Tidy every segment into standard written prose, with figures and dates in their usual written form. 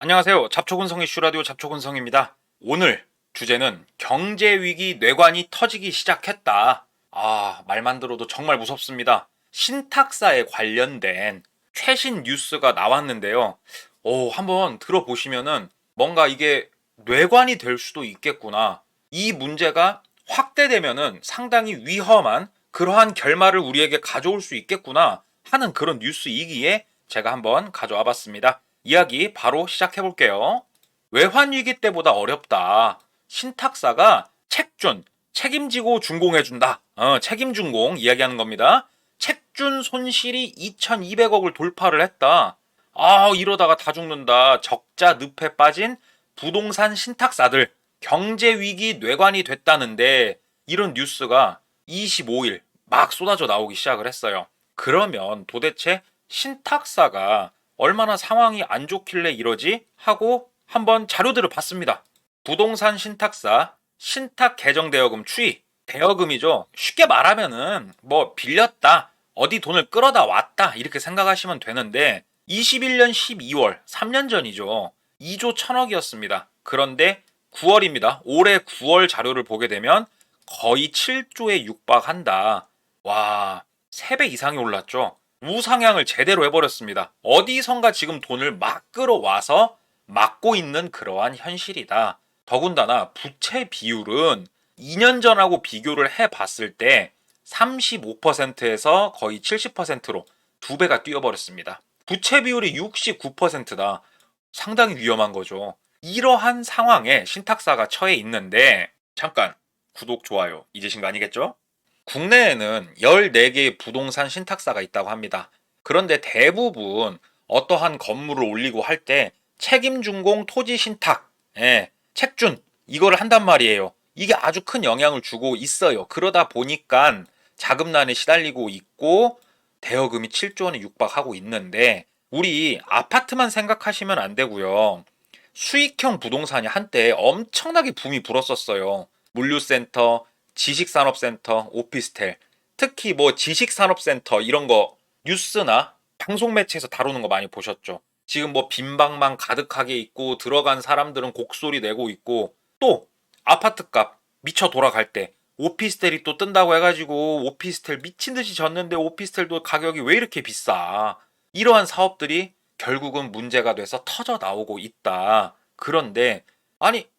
안녕하세요. 잡초근성의 슈라디오 잡초근성입니다. 오늘 주제는 경제위기 뇌관이 터지기 시작했다. 말만 들어도 정말 무섭습니다. 신탁사에 관련된 최신 뉴스가 나왔는데요. 한번 들어보시면은 뭔가 이게 뇌관이 될 수도 있겠구나. 이 문제가 확대되면은 상당히 위험한 그러한 결말을 우리에게 가져올 수 있겠구나 하는 그런 뉴스이기에 제가 한번 가져와 봤습니다. 이야기 바로 시작해 볼게요. 외환위기 때보다 어렵다. 신탁사가 책준, 책임지고 준공해준다. 책임준공 이야기하는 겁니다. 책준 손실이 2200억을 돌파를 했다. 이러다가 다 죽는다. 적자 늪에 빠진 부동산 신탁사들. 경제위기 뇌관이 됐다는데 이런 뉴스가 25일 막 쏟아져 나오기 시작을 했어요. 그러면 도대체 신탁사가 얼마나 상황이 안 좋길래 이러지? 하고 한번 자료들을 봤습니다. 부동산 신탁사 신탁 계정 대여금 추이 대여금이죠. 쉽게 말하면은 뭐 빌렸다 어디 돈을 끌어다 왔다 이렇게 생각하시면 되는데 21년 12월 3년 전이죠. 2조 1000억이었습니다. 그런데 9월입니다. 올해 9월 자료를 보게 되면 거의 7조에 육박한다. 와, 3배 이상이 올랐죠. 우상향을 제대로 해버렸습니다. 어디선가 지금 돈을 막 끌어와서 막고 있는 그러한 현실이다. 더군다나 부채 비율은 2년 전하고 비교를 해봤을 때 35%에서 거의 70%로 2배가 뛰어버렸습니다. 부채 비율이 69%다. 상당히 위험한 거죠. 이러한 상황에 신탁사가 처해 있는데 잠깐 구독, 좋아요 잊으신 거 아니겠죠? 국내에는 14개의 부동산 신탁사가 있다고 합니다. 그런데 대부분 어떠한 건물을 올리고 할 때 책임준공 토지 신탁, 책준, 이거를 한단 말이에요. 이게 아주 큰 영향을 주고 있어요. 그러다 보니까 자금난에 시달리고 있고 대여금이 7조 원에 육박하고 있는데 우리 아파트만 생각하시면 안 되고요. 수익형 부동산이 한때 엄청나게 붐이 불었었어요. 물류센터, 지식산업센터, 오피스텔, 특히 뭐 지식산업센터 이런 거 뉴스나 방송 매체에서 다루는 거 많이 보셨죠? 지금 뭐 빈방만 가득하게 있고 들어간 사람들은 곡소리 내고 있고 또 아파트값 미쳐 돌아갈 때 오피스텔이 또 뜬다고 해가지고 오피스텔 미친 듯이 졌는데 오피스텔도 가격이 왜 이렇게 비싸? 이러한 사업들이 결국은 문제가 돼서 터져 나오고 있다. 그런데 아니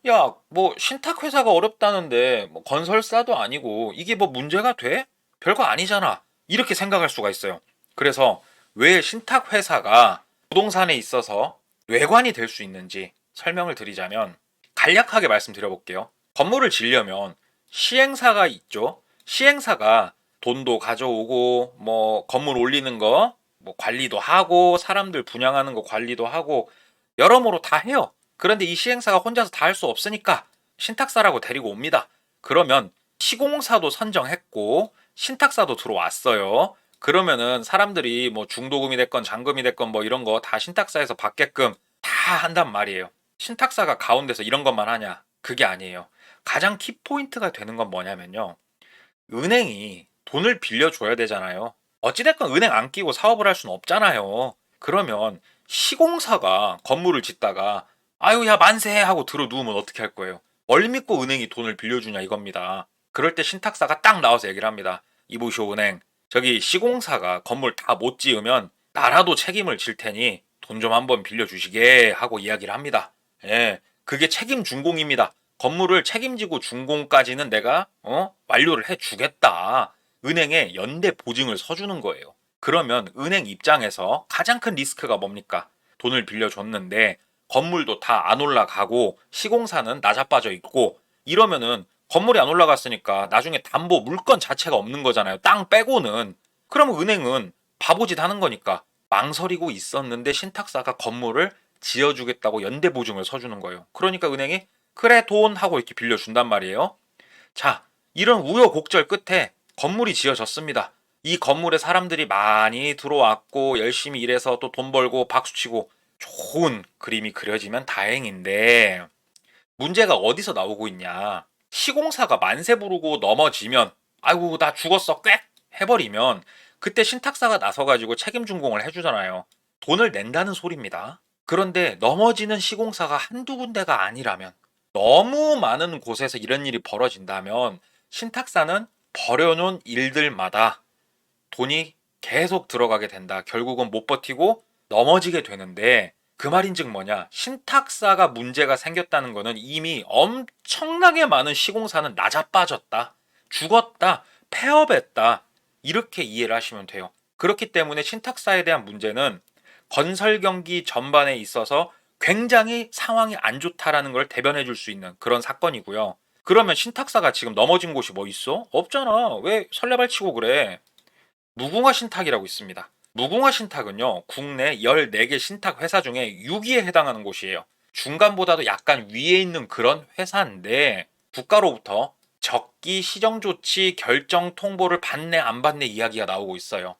야, 뭐 신탁 회사가 어렵다는데 뭐 건설사도 아니고 이게 뭐 문제가 돼? 별거 아니잖아. 이렇게 생각할 수가 있어요. 그래서 왜 신탁 회사가 부동산에 있어서 뇌관이 될 수 있는지 설명을 드리자면 간략하게 말씀드려 볼게요. 건물을 지려면 시행사가 있죠. 시행사가 돈도 가져오고 뭐 건물 올리는 거 뭐 관리도 하고 사람들 분양하는 거 관리도 하고 여러모로 다 해요. 그런데 이 시행사가 혼자서 다 할 수 없으니까 신탁사라고 데리고 옵니다. 그러면 시공사도 선정했고 신탁사도 들어왔어요. 그러면은 사람들이 뭐 중도금이 됐건 잔금이 됐건 뭐 이런 거 다 신탁사에서 받게끔 다 한단 말이에요. 신탁사가 가운데서 이런 것만 하냐? 그게 아니에요. 가장 키포인트가 되는 건 뭐냐면요. 은행이 돈을 빌려줘야 되잖아요. 어찌됐건 은행 안 끼고 사업을 할 수는 없잖아요. 그러면 시공사가 건물을 짓다가 아유 야 만세 하고 들어 누우면 어떻게 할 거예요? 뭘 믿고 은행이 돈을 빌려주냐 이겁니다. 그럴 때 신탁사가 딱 나와서 얘기를 합니다. 이보시오 은행, 저기 시공사가 건물 다 못 지으면 나라도 책임을 질 테니 돈 좀 한번 빌려주시게 하고 이야기를 합니다. 그게 책임 준공입니다. 건물을 책임지고 준공까지는 내가 완료를 해주겠다. 은행에 연대 보증을 서주는 거예요. 그러면 은행 입장에서 가장 큰 리스크가 뭡니까? 돈을 빌려줬는데 건물도 다 안 올라가고 시공사는 나자빠져 있고 이러면은 건물이 안 올라갔으니까 나중에 담보 물건 자체가 없는 거잖아요. 땅 빼고는. 그러면 은행은 바보짓 하는 거니까 망설이고 있었는데 신탁사가 건물을 지어주겠다고 연대 보증을 서주는 거예요. 그러니까 은행이 그래 돈 하고 이렇게 빌려준단 말이에요. 자, 이런 우여곡절 끝에 건물이 지어졌습니다. 이 건물에 사람들이 많이 들어왔고 열심히 일해서 또 돈 벌고 박수치고 좋은 그림이 그려지면 다행인데 문제가 어디서 나오고 있냐. 시공사가 만세 부르고 넘어지면 아이고 나 죽었어 꽥 해버리면 그때 신탁사가 나서가지고 책임 준공을 해주잖아요. 돈을 낸다는 소리입니다. 그런데 넘어지는 시공사가 한두 군데가 아니라면, 너무 많은 곳에서 이런 일이 벌어진다면 신탁사는 버려놓은 일들마다 돈이 계속 들어가게 된다. 결국은 못 버티고 넘어지게 되는데, 그 말인즉 뭐냐? 신탁사가 문제가 생겼다는 거는 이미 엄청나게 많은 시공사는 나자빠졌다, 죽었다, 폐업했다, 이렇게 이해를 하시면 돼요. 그렇기 때문에 신탁사에 대한 문제는 건설 경기 전반에 있어서 굉장히 상황이 안 좋다라는 걸 대변해 줄 수 있는 그런 사건이고요. 그러면 신탁사가 지금 넘어진 곳이 뭐 있어? 없잖아. 왜 설레발치고 그래? 무궁화 신탁이라고 있습니다. 무궁화 신탁은요, 국내 14개 신탁 회사 중에 6위에 해당하는 곳이에요. 중간보다도 약간 위에 있는 그런 회사인데, 국가로부터 적기 시정 조치 결정 통보를 받네 안 받네 이야기가 나오고 있어요.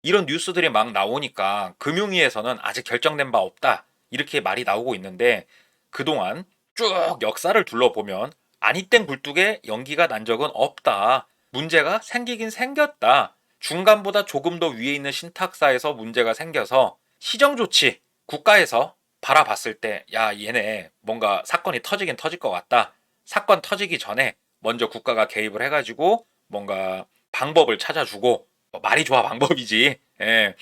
이런 뉴스들이 막 나오니까 금융위에서는 아직 결정된 바 없다, 이렇게 말이 나오고 있는데, 그동안 쭉 역사를 둘러보면 아니 땡 굴뚝에 연기가 난 적은 없다, 문제가 생기긴 생겼다, 중간보다 조금 더 위에 있는 신탁사에서 문제가 생겨서 시정조치, 국가에서 바라봤을 때 야, 얘네 뭔가 사건이 터지긴 터질 것 같다, 사건 터지기 전에 먼저 국가가 개입을 해가지고 뭔가 방법을 찾아주고, 말이 좋아 방법이지, 예,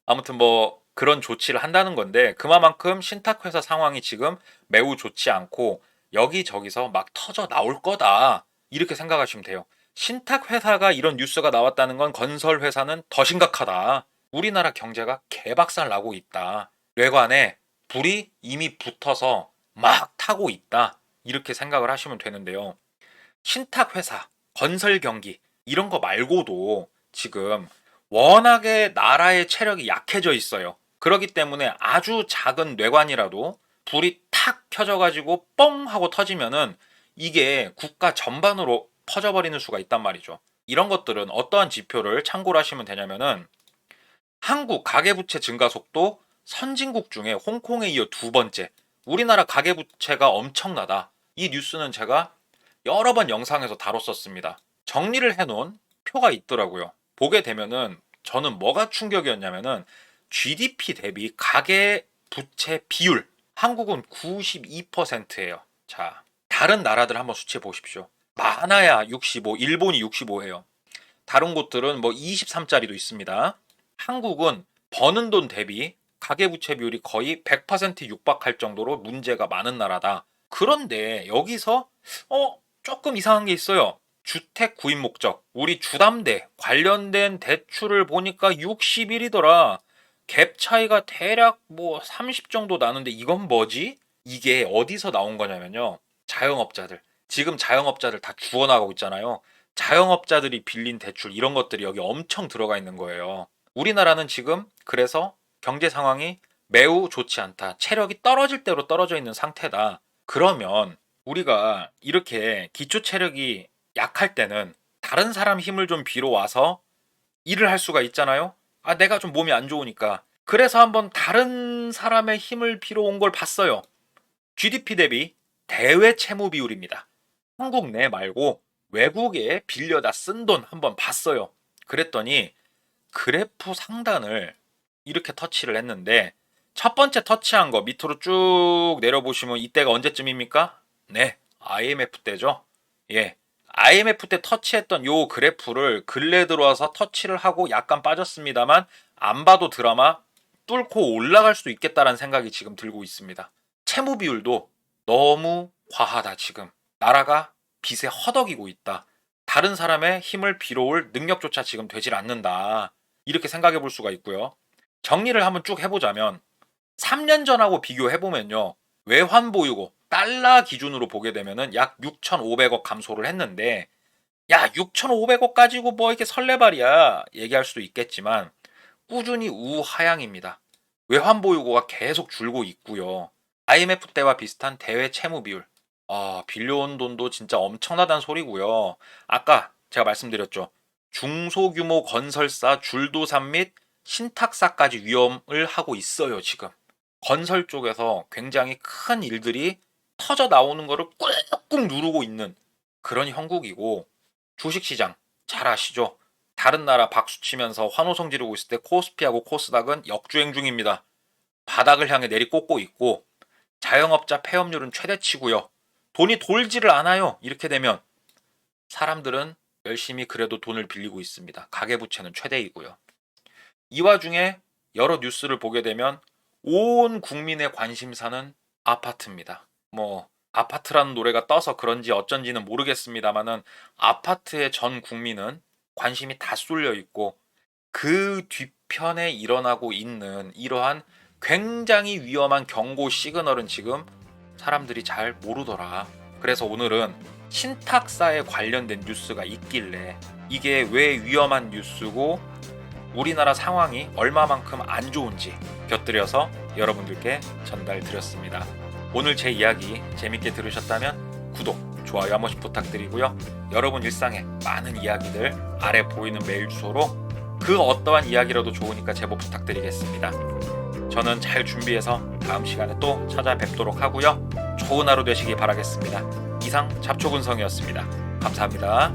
아무튼 뭐 그런 조치를 한다는 건데, 그만큼 신탁회사 상황이 지금 매우 좋지 않고 여기저기서 막 터져 나올 거다, 이렇게 생각하시면 돼요. 신탁회사가 이런 뉴스가 나왔다는 건 건설회사는 더 심각하다, 우리나라 경제가 개박살 나고 있다, 뇌관에 불이 이미 붙어서 막 타고 있다, 이렇게 생각을 하시면 되는데요. 신탁회사, 건설 경기 이런 거 말고도 지금 워낙에 나라의 체력이 약해져 있어요. 그렇기 때문에 아주 작은 뇌관이라도 불이 탁 켜져가지고 뻥 하고 터지면은 이게 국가 전반으로 퍼져버리는 수가 있단 말이죠. 이런 것들은 어떠한 지표를 참고를 하시면 되냐면은, 한국 가계부채 증가 속도 선진국 중에 홍콩에 이어 두 번째. 우리나라 가계부채가 엄청나다, 이 뉴스는 제가 여러 번 영상에서 다뤘었습니다. 정리를 해놓은 표가 있더라고요. 보게 되면은 저는 뭐가 충격이었냐면은, GDP 대비 가계 부채 비율, 한국은 92%예요. 자, 다른 나라들 한번 수치해 보십시오. 많아야 65, 일본이 65예요. 다른 곳들은 뭐 23짜리도 있습니다. 한국은 버는 돈 대비 가계부채 비율이 거의 100% 육박할 정도로 문제가 많은 나라다. 그런데 여기서 조금 이상한 게 있어요. 주택 구입 목적, 우리 주담대 관련된 대출을 보니까 61이더라. 갭 차이가 대략 뭐 30 정도 나는데 이건 뭐지? 이게 어디서 나온 거냐면요, 자영업자들. 지금 자영업자들 다 죽어나가고 있잖아요. 자영업자들이 빌린 대출, 이런 것들이 여기 엄청 들어가 있는 거예요. 우리나라는 지금 그래서 경제 상황이 매우 좋지 않다, 체력이 떨어질 대로 떨어져 있는 상태다. 그러면 우리가 이렇게 기초 체력이 약할 때는 다른 사람 힘을 좀 빌어 와서 일을 할 수가 있잖아요. 아, 내가 좀 몸이 안 좋으니까. 그래서 한번 다른 사람의 힘을 빌어 온 걸 봤어요. GDP 대비 대외 채무 비율입니다. 한국 내 말고 외국에 빌려다 쓴 돈 한번 봤어요. 그랬더니 그래프 상단을 이렇게 터치를 했는데, 첫 번째 터치한 거 밑으로 쭉 내려보시면 이때가 언제쯤입니까? 네, IMF 때죠. 예, IMF 때 터치했던 요 그래프를 근래 들어와서 터치를 하고 약간 빠졌습니다만, 안 봐도 드라마 뚫고 올라갈 수 있겠다라는 생각이 지금 들고 있습니다. 채무 비율도 너무 과하다 지금. 나라가 빚에 허덕이고 있다. 다른 사람의 힘을 빌어올 능력조차 지금 되질 않는다, 이렇게 생각해 볼 수가 있고요. 정리를 한번 쭉 해보자면, 3년 전하고 비교해보면요, 외환보유고 달러 기준으로 보게 되면은 약 6,500억 감소를 했는데, 야, 6,500억 가지고 뭐 이렇게 설레발이야 얘기할 수도 있겠지만 꾸준히 우하향입니다. 외환보유고가 계속 줄고 있고요. IMF 때와 비슷한 대외 채무 비율. 빌려온 돈도 진짜 엄청나다는 소리고요. 아까 제가 말씀드렸죠. 중소규모 건설사 줄도산 및 신탁사까지 위험을 하고 있어요, 지금. 건설 쪽에서 굉장히 큰 일들이 터져 나오는 거를 꾹꾹 누르고 있는 그런 형국이고, 주식시장 잘 아시죠? 다른 나라 박수 치면서 환호성 지르고 있을 때 코스피하고 코스닥은 역주행 중입니다. 바닥을 향해 내리꽂고 있고 자영업자 폐업률은 최대치고요. 돈이 돌지를 않아요. 이렇게 되면 사람들은 열심히 그래도 돈을 빌리고 있습니다. 가계부채는 최대이고요. 이 와중에 여러 뉴스를 보게 되면 온 국민의 관심사는 아파트입니다. 뭐 아파트라는 노래가 떠서 그런지 어쩐지는 모르겠습니다만은 아파트의 전 국민은 관심이 다 쏠려 있고 그 뒤편에 일어나고 있는 이러한 굉장히 위험한 경고 시그널은 지금 사람들이 잘 모르더라. 그래서 오늘은 신탁사에 관련된 뉴스가 있길래 이게 왜 위험한 뉴스고 우리나라 상황이 얼마만큼 안 좋은지 곁들여서 여러분들께 전달드렸습니다. 오늘 제 이야기 재밌게 들으셨다면 구독, 좋아요 한 번씩 부탁드리고요. 여러분 일상의 많은 이야기들 아래 보이는 메일 주소로 그 어떠한 이야기라도 좋으니까 제보 부탁드리겠습니다. 저는 잘 준비해서 다음 시간에 또 찾아뵙도록 하고요. 좋은 하루 되시기 바라겠습니다. 이상 잡초근성이었습니다. 감사합니다.